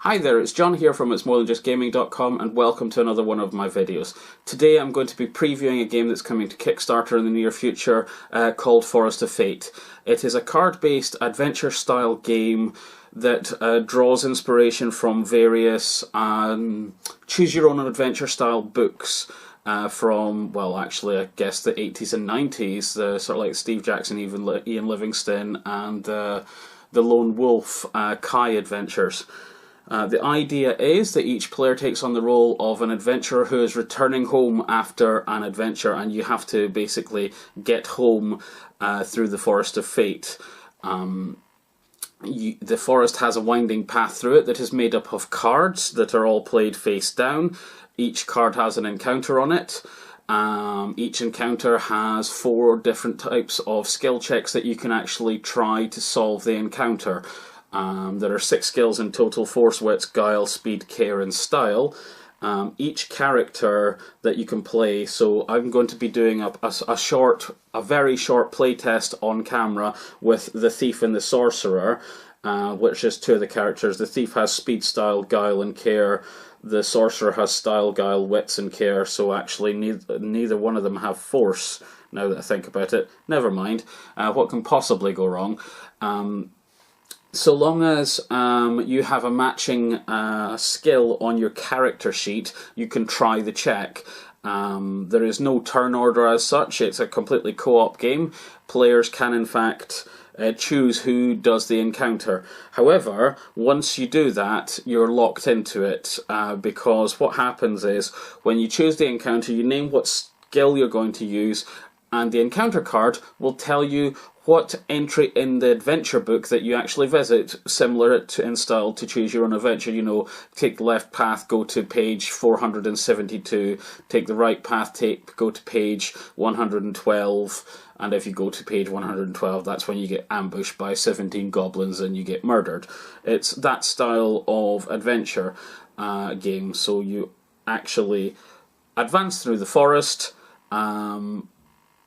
Hi there, it's John here from itsmorethanjustgaming.com and welcome to another one of my videos. Today I'm going to be previewing a game that's coming to Kickstarter in the near future called Forest of Fate. It is a card-based adventure-style game that draws inspiration from various choose-your-own-adventure-style books from, well, actually, I guess the 80s and 90s, sort of like Steve Jackson, Ian Livingstone, and the Lone Wolf Kai adventures. The idea is that each player takes on the role of an adventurer who is returning home after an adventure, and you have to basically get home through the Forest of Fate. The forest has a winding path through it that is made up of cards that are all played face down. Each card has an encounter on it. Each encounter has 4 different types of skill checks that you can actually try to solve the encounter. There are 6 skills in total: force, wits, guile, speed, care, and style. Each character that you can play, so I'm going to be doing a very short playtest on camera with the Thief and the Sorcerer, which is 2 of the characters. The Thief has speed, style, guile, and care. The Sorcerer has style, guile, wits, and care, so actually neither one of them have force, now that I think about it. Never mind. What can possibly go wrong? So long as you have a matching skill on your character sheet, you can try the check. There is no turn order as such. It's a completely co-op game. Players can in fact choose who does the encounter. However, once you do that, you're locked into it, because what happens is when you choose the encounter, you name what skill you're going to use, and the encounter card will tell you what entry in the adventure book that you actually visit, similar to in style to Choose Your Own Adventure. You know, take the left path, go to page 472, take the right path, go to page 112, and if you go to page 112, that's when you get ambushed by 17 goblins and you get murdered. It's that style of adventure game, so you actually advance through the forest.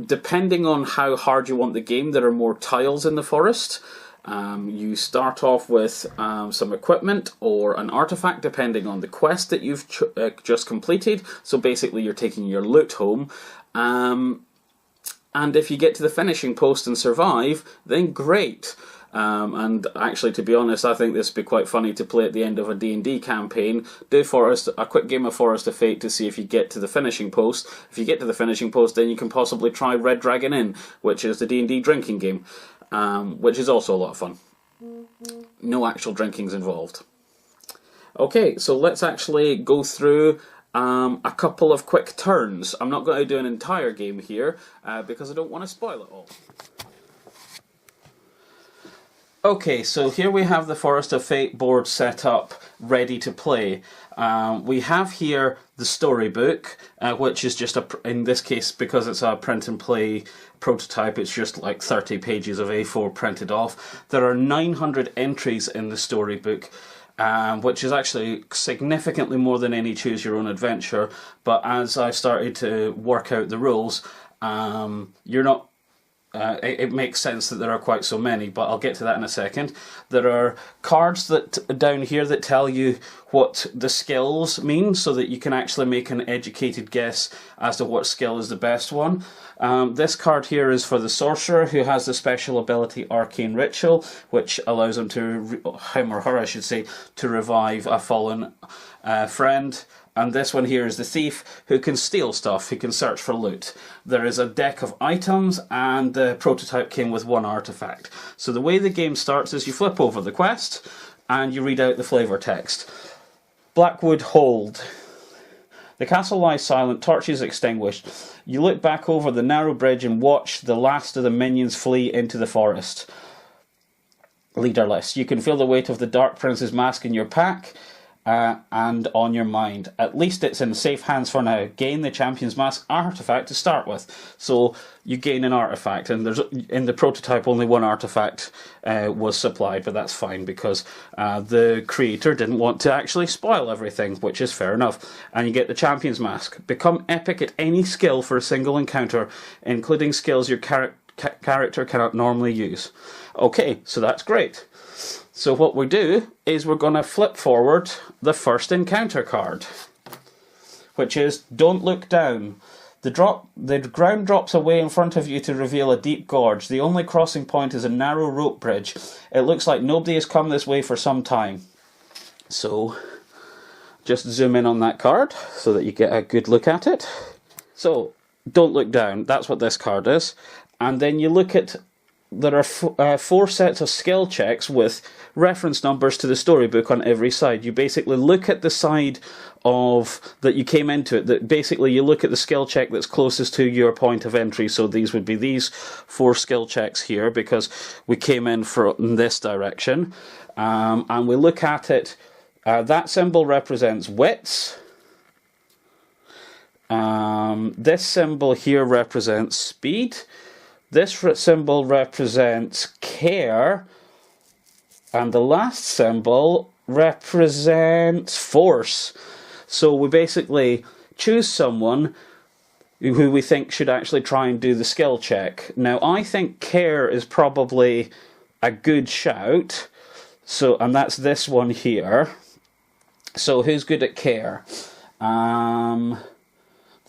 Depending on how hard you want the game, there are more tiles in the forest. You start off with some equipment or an artifact, depending on the quest that you've just completed. So basically you're taking your loot home. And if you get to the finishing post and survive, then great. And actually, to be honest, I think this would be quite funny to play at the end of a D&D campaign. Do a quick game of Forest of Fate to see if you get to the finishing post. If you get to the finishing post, then you can possibly try Red Dragon Inn, which is the D&D drinking game, which is also a lot of fun. No actual drinking's involved. Okay, so let's actually go through a couple of quick turns. I'm not going to do an entire game here, because I don't want to spoil it all. Okay, so here we have the Forest of Fate board set up, ready to play. We have here the storybook, which is just, in this case, because it's a print and play prototype, it's just like 30 pages of A4 printed off. There are 900 entries in the storybook, which is actually significantly more than any Choose Your Own Adventure. But as I started to work out the rules, it makes sense that there are quite so many, but I'll get to that in a second. There are cards that down here that tell you what the skills mean, so that you can actually make an educated guess as to what skill is the best one. This card here is for the Sorcerer, who has the special ability Arcane Ritual, which allows him or her, I should say, to revive a fallen friend. And this one here is the Thief, who can steal stuff, who can search for loot. There is a deck of items, and the prototype came with 1 artifact. So the way the game starts is you flip over the quest, and you read out the flavour text. Blackwood Hold. The castle lies silent, torches extinguished. You look back over the narrow bridge and watch the last of the minions flee into the forest. Leaderless. You can feel the weight of the Dark Prince's mask in your pack, and on your mind. At least it's in safe hands for now. Gain the Champion's Mask artifact to start with. So you gain an artifact, and there's in the prototype only 1 artifact was supplied, but that's fine because the creator didn't want to actually spoil everything, which is fair enough. And you get the Champion's Mask. Become epic at any skill for a single encounter, including skills your character cannot normally use. Okay, so that's great. So what we do is we're going to flip forward the first encounter card, which is Don't Look Down. The ground drops away in front of you to reveal a deep gorge. The only crossing point is a narrow rope bridge. It looks like nobody has come this way for some time. So just zoom in on that card so that you get a good look at it. So Don't Look Down, that's what this card is. And then you look at, there are 4 sets of skill checks with reference numbers to the storybook on every side. You basically look at the side of that you came into it, that basically you look at the skill check that's closest to your point of entry. So these would be these 4 skill checks here, because we came in from this direction. And we look at it, that symbol represents wits. This symbol here represents speed. This symbol represents care. And the last symbol represents force. So we basically choose someone who we think should actually try and do the skill check. Now, I think care is probably a good shout. So, and that's this one here. So who's good at care? The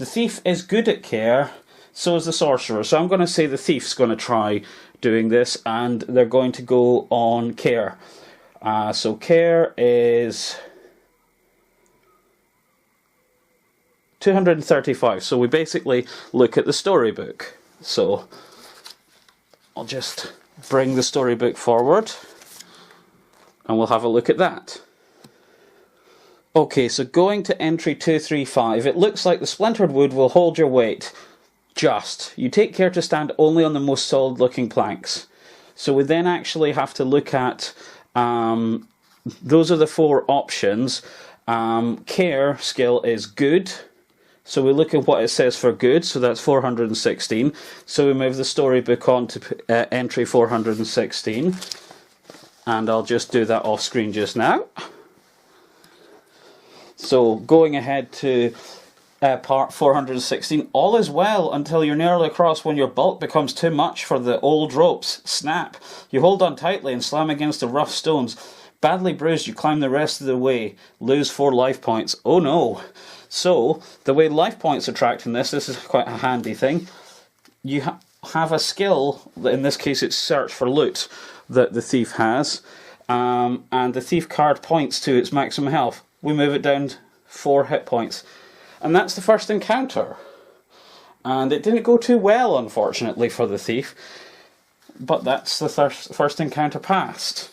thief is good at care. So is the sorcerer. So I'm going to say the thief's going to try doing this, and they're going to go on care. So care is 235. So we basically look at the storybook. So I'll just bring the storybook forward and we'll have a look at that. Okay, so going to entry 235, it looks like the splintered wood will hold your weight. Just. You take care to stand only on the most solid looking planks. So we then actually have to look at, those are the 4 options. Care skill is good. So we look at what it says for good, so that's 416. So we move the storybook on to entry 416. And I'll just do that off screen just now. So going ahead to part 416, all is well until you're nearly across when your bulk becomes too much for the old ropes. Snap! You hold on tightly and slam against the rough stones. Badly bruised, you climb the rest of the way. Lose 4 life points. Oh no! So, the way life points are tracked in this is quite a handy thing. You have a skill, in this case it's search for loot, that the thief has. And the thief card points to its maximum health. We move it down 4 hit points. And that's the first encounter. And it didn't go too well, unfortunately, for the thief. But that's the first encounter passed.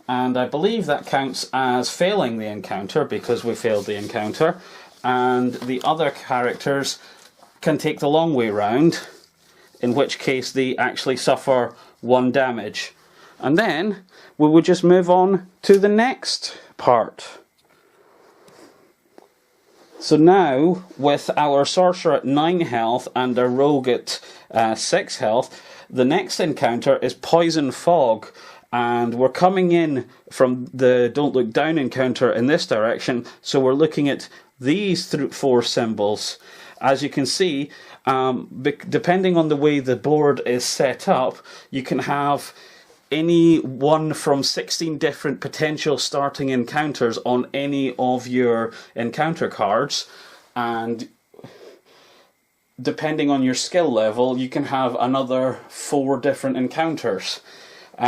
And I believe that counts as failing the encounter, because we failed the encounter. And the other characters can take the long way round, in which case they actually suffer 1 damage. And then we would just move on to the next part. So now, with our sorcerer at 9 health and our rogue at 6 health, the next encounter is Poison Fog. And we're coming in from the Don't Look Down encounter in this direction, so we're looking at these 4 symbols. As you can see, depending on the way the board is set up, you can have any one from 16 different potential starting encounters on any of your encounter cards, and depending on your skill level you can have another 4 different encounters,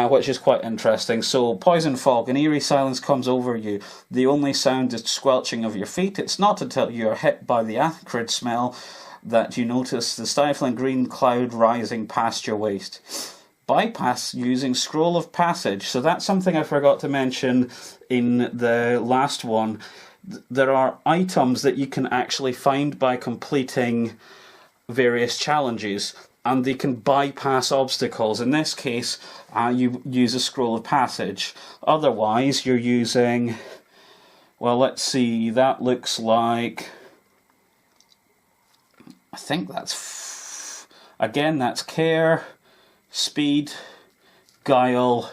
which is quite interesting. So Poison Fog, an eerie silence comes over you. The only sound is squelching of your feet. It's not until you're hit by the acrid smell that you notice the stifling green cloud rising past your waist. Bypass using Scroll of Passage. So that's something I forgot to mention in the last one. There are items that you can actually find by completing various challenges, and they can bypass obstacles. In this case, you use a Scroll of Passage. Otherwise, you're using, well, let's see, that looks like, I think that's, again, that's Care, Speed, Guile,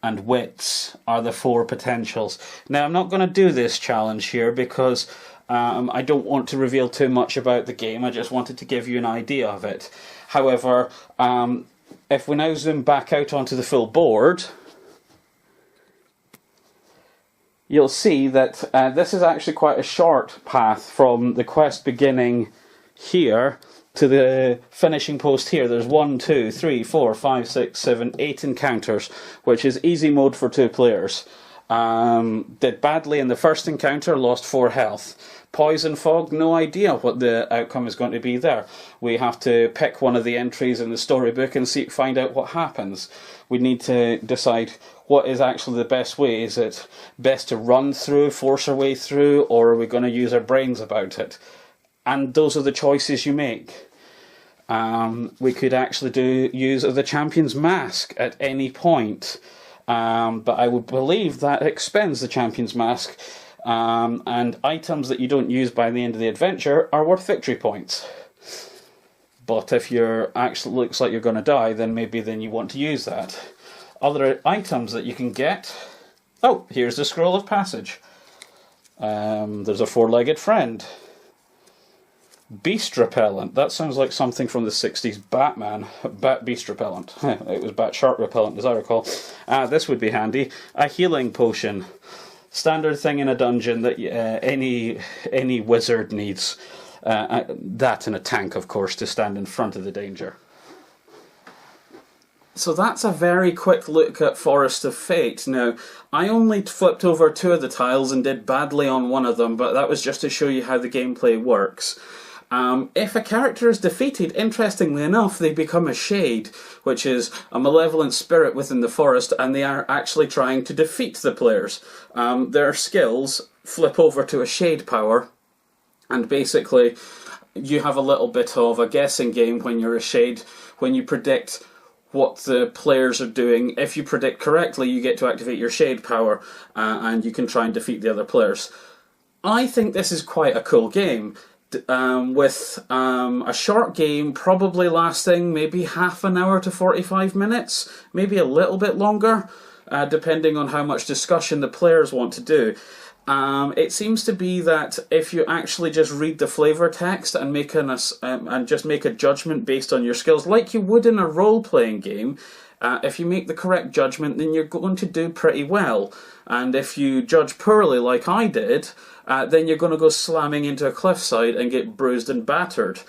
and Wits are the 4 potentials. Now, I'm not going to do this challenge here because I don't want to reveal too much about the game. I just wanted to give you an idea of it. However, If we now zoom back out onto the full board, you'll see that this is actually quite a short path from the quest beginning here to the finishing post here. There's 1, 2, 3, 4, 5, 6, 7, 8 encounters, which is easy mode for 2 players. Did badly in the first encounter, lost 4 health. Poison fog, no idea what the outcome is going to be there. We have to pick one of the entries in the storybook and find out what happens. We need to decide what is actually the best way. Is it best to run through, force our way through, or are we going to use our brains about it? And those are the choices you make. We could actually use the champion's mask at any point, but I would believe that expends the champion's mask, and items that you don't use by the end of the adventure are worth victory points. But if you're actually looks like you're going to die, then maybe you want to use that. Other items that you can get. Oh, here's the scroll of passage. There's a 4-legged friend. Beast repellent. That sounds like something from the 60s Batman. Bat beast repellent. It was bat shark repellent, as I recall. This would be handy. A healing potion. Standard thing in a dungeon that any wizard needs. That and a tank, of course, to stand in front of the danger. So that's a very quick look at Forest of Fate. Now, I only flipped over 2 of the tiles and did badly on one of them, but that was just to show you how the gameplay works. If a character is defeated, interestingly enough, they become a shade, which is a malevolent spirit within the forest, and they are actually trying to defeat the players. Their skills flip over to a shade power, and basically you have a little bit of a guessing game when you're a shade, when you predict what the players are doing. If you predict correctly, you get to activate your shade power, and you can try and defeat the other players. I think this is quite a cool game. With a short game probably lasting maybe half an hour to 45 minutes, maybe a little bit longer, depending on how much discussion the players want to do. It seems to be that if you actually just read the flavor text and just make a judgment based on your skills, like you would in a role-playing game, if you make the correct judgment, then you're going to do pretty well. And if you judge poorly, like I did, then you're going to go slamming into a cliffside and get bruised and battered.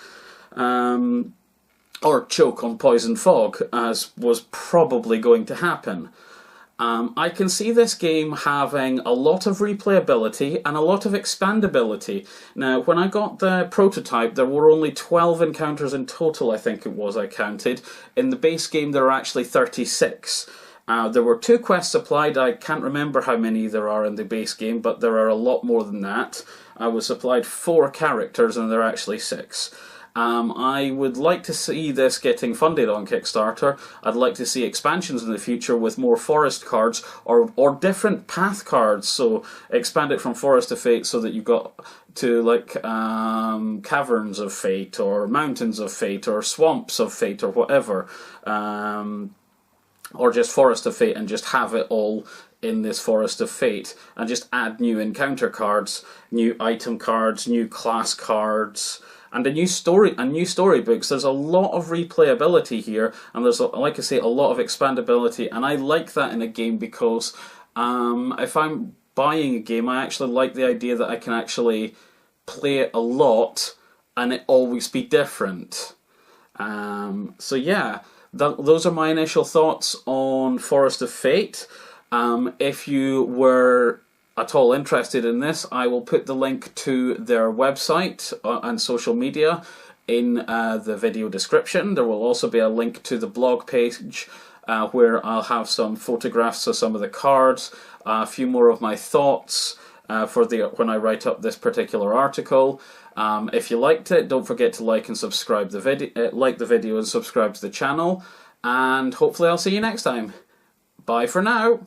Or choke on poison fog, as was probably going to happen. I can see this game having a lot of replayability and a lot of expandability. Now, when I got the prototype, there were only 12 encounters in total, I think it was, I counted. In the base game, there are actually 36. There were 2 quests supplied. I can't remember how many there are in the base game, but there are a lot more than that. I was supplied 4 characters, and there are actually 6. I would like to see this getting funded on Kickstarter. I'd like to see expansions in the future with more forest cards or different path cards. So expand it from Forest of Fate so that you've got to like Caverns of Fate or Mountains of Fate or Swamps of Fate or whatever. Or just Forest of Fate and just have it all in this Forest of Fate and just add new encounter cards, new item cards, new class cards, and a new storybooks. There's a lot of replayability here, and there's, like I say, a lot of expandability, and I like that in a game because if I'm buying a game, I actually like the idea that I can actually play it a lot and it always be different. So yeah, those are my initial thoughts on Forest of Fate. If you were at all interested in this, I will put the link to their website and social media in the video description. There will also be a link to the blog page where I'll have some photographs of some of the cards, a few more of my thoughts when I write up this particular article. If you liked it, don't forget to like and subscribe the video and subscribe to the channel, and hopefully I'll see you next time. Bye for now.